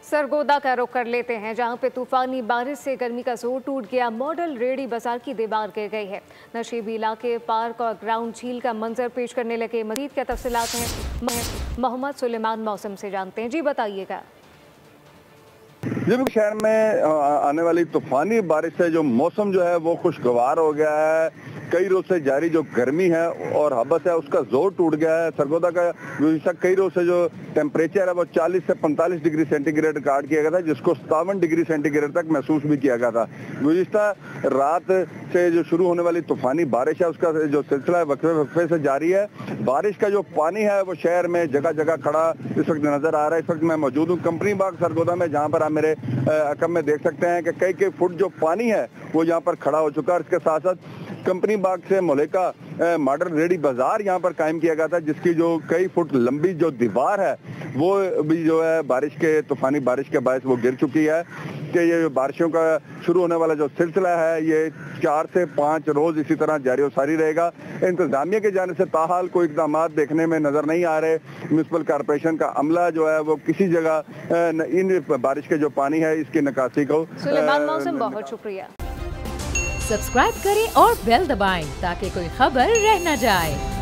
सरगोदा का रुख कर लेते हैं, जहां पे तूफानी बारिश से गर्मी का जोर टूट गया। मॉडल रेडी बाजार की दीवार गिर गई है। नशीबी इलाके, पार्क और ग्राउंड झील का मंजर पेश करने लगे। मजीद क्या तफसीलात हैं मोहम्मद सुलेमान मौसम से जानते हैं। जी बताइएगा। जब शहर में आने वाली तूफानी बारिश से जो मौसम जो है वो खुशगवार हो गया है। कई रोज से जारी जो गर्मी है और हबस है उसका जोर टूट गया है। सरगोदा का कई रोज से जो टेम्परेचर है वो 40 से 45 डिग्री सेंटीग्रेड रिकॉर्ड किया गया था, जिसको 57 डिग्री सेंटीग्रेड तक महसूस भी किया गया था। गुज़िश्ता रात से जो शुरू होने वाली तूफानी बारिश है उसका जो सिलसिला वक्फे से जारी है। बारिश का जो पानी है वो शहर में जगह जगह खड़ा इस वक्त नजर आ रहा है। इस वक्त मैं मौजूद हूँ कंपनी बाग सरगोदा में, जहाँ पर आप मेरे अकम में देख सकते हैं कि कई फुट जो पानी है वो यहाँ पर खड़ा हो चुका है। इसके साथ साथ कंपनी बाग से मुलेका मॉडल रेडी बाजार यहाँ पर कायम किया गया था, जिसकी जो कई फुट लंबी जो दीवार है वो भी जो है तूफानी बारिश के बायस वो गिर चुकी है। कि ये बारिशों का शुरू होने वाला जो सिलसिला है ये 4 से 5 रोज इसी तरह जारी और सारी रहेगा। इंतजामिया के जाने से ताहाल कोई इकदाम देखने में नजर नहीं आ रहे। म्यूनसिपल कॉर्पोरेशन का अमला जो है वो किसी जगह इन बारिश के जो पानी है इसकी निकासी को बहुत शुक्रिया। सब्सक्राइब करें और बेल दबाएं ताकि कोई खबर रह न जाए।